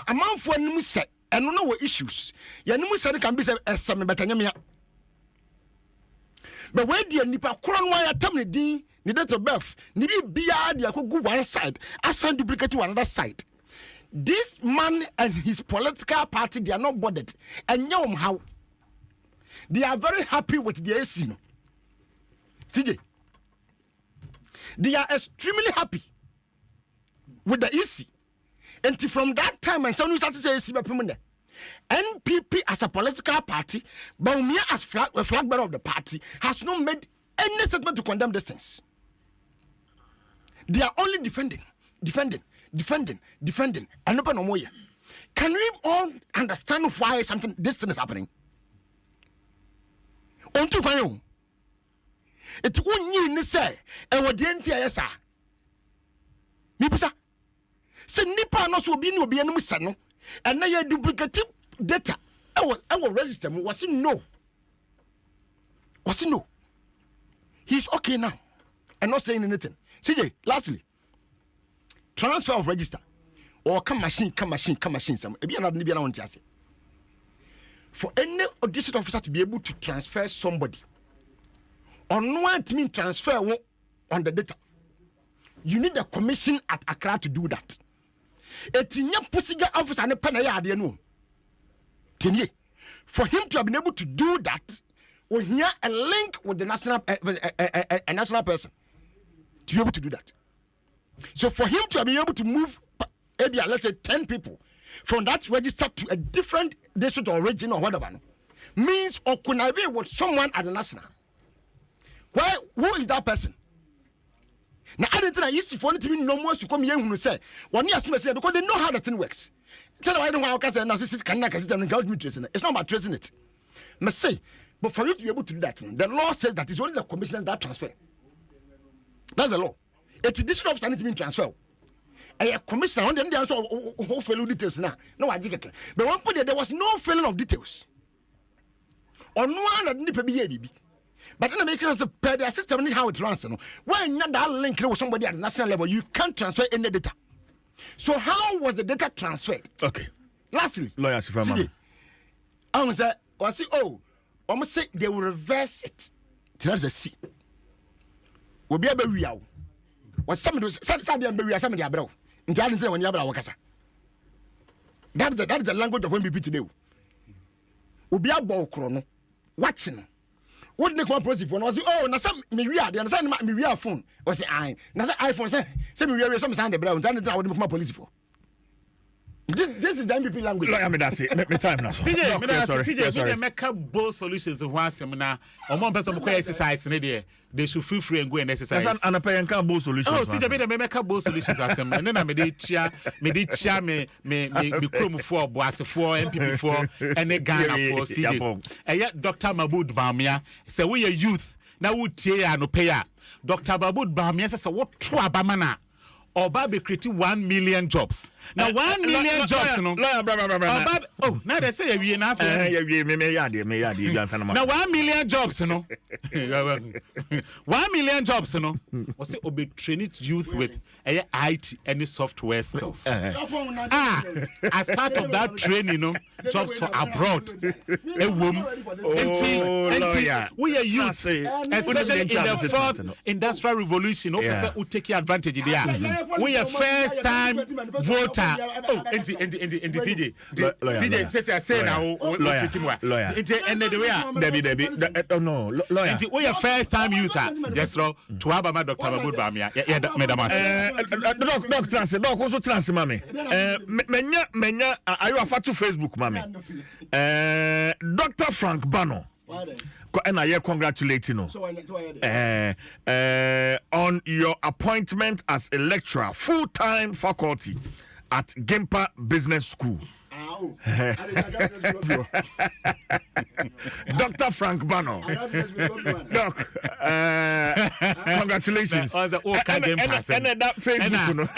a man for any set and no issues. Ya no said can be some betanyamia. But where the nipa crown wire tell me the date of birth, ni bia dia go one side, assign duplicate to another side. This man and his political party they are not bothered. And you how they are very happy with the AC. CJ. They are extremely happy with the EC. And from that time, and someone started to say, NPP as a political party, Baumia as a flag bearer of the party, has not made any statement to condemn this things. They are only defending, and open no more. Can we all understand why this thing is happening? On to find it won't say, and what the NTIS are. Nipisa. Se nipa no so obi ni obi anum se no and na ya duplicate data I will register me was no he's okay now and not saying anything. CJ, lastly, transfer of register or come machine some e be another be na want say for any district officer to be able to transfer somebody on what mean transfer on the data, you need a commission at Accra to do that. Etinya pusiga officer ne pana ya ade no. Tenye. For him to have been able to do that we hear a link with the national a national person to be able to do that. So for him to be able to move maybe let's say 10 people from that register to a different district or region or whatever means or connive with someone at the national. Why? Who is that person? Now, I didn't think easy for it to be no more to come here who say, one yes, because they know how the thing works. Tell them I don't want to say, narcissist cannot sit and go tracing it. It's not about tracing it. Must say, but for you to be able to do that, the law says that it's only the commissioners that transfer. That's the law. It's a district officer need to be transferred. A commissioner on the answer whole failure details now. No, I did. But one point there was no failing of details. Or no one that need to be ADB. But then make us per the system how it runs. When not that link with somebody at the national level, you can't transfer any data. So how was the data transferred? Okay. Lastly, lawyers if I'm almost say they will reverse it. That's a C. Will be a burial. Was some of those Saturday burial, some of the abroad. In Talent when Yabra Wakasa. That is the language of when people today. Will be a ball chrono. Watching. What the comprehensive one was na some me we are the understand me we are phone was say I na say iPhone say me we are some sound the brown and I would make police for this is the MPP language. Lawyer me that say me time now. CJ me make both solutions who asem na omo person mo exercise ne there they should feel free and go and exercise. And a pay can both solutions. Oh CJ me make both solutions asem and na me dey chia me chrome for boase for MPP for and Ghana for CJ. Dr. Mahmoud Bamia say we are youth na we tie no pay Dr. Mahmoud Bamia say what to abamana Oba be creating 1 million jobs. Now 1 million jobs, no. Oh, now they say we enough. Now 1 million jobs, no. 1 million jobs, no. We say Obe train youth with IT and software skills. As part of that training, no, jobs for abroad. We are youth, especially in the fourth industrial revolution. Officer who take advantage there. We are first time voter. Oh, CJ say now lawyer. Debbie. Oh no, lawyer. We are first time youth. Yes, Lord. To Abama Dr. Mahmoud Bamia. Yeah, Doc translate. Doc also translate, mami. Menya. Are you a to Facebook, mami? Dr. Frank Bano. And I congratulate you on your appointment as a lecturer, full-time faculty at Gempa Business School. Dr. Frank Bano. Doc, congratulations. And that Facebook,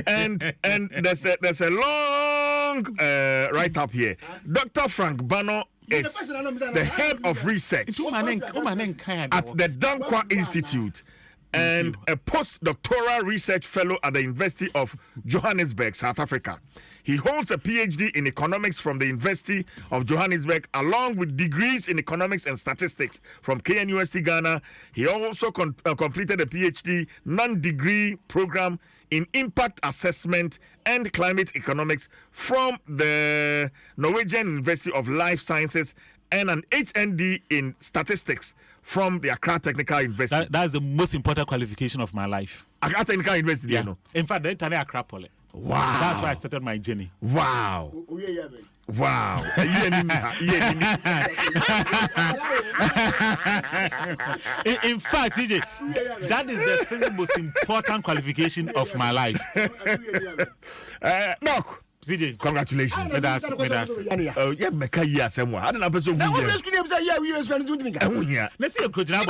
and there's a long write-up here. Dr. Frank Bano is the head of research at the Dankwa Institute and a postdoctoral research fellow at the University of Johannesburg, South Africa. He holds a PhD in economics from the University of Johannesburg, along with degrees in economics and statistics from KNUST Ghana. He also completed a PhD non-degree program in impact assessment and climate economics from the Norwegian University of Life Sciences and an HND in statistics from the Accra Technical University. That's the most important qualification of my life. Accra Technical University, yeah. You know. In fact, the entire Accra Poly. Wow. That's why I started my journey. Wow. Wow. In fact, CJ, that is the single most important qualification of my life. Doc. CJ, congratulations. With us. Oh, yeah, make a year somewhere. I don't know. Let's see a good job.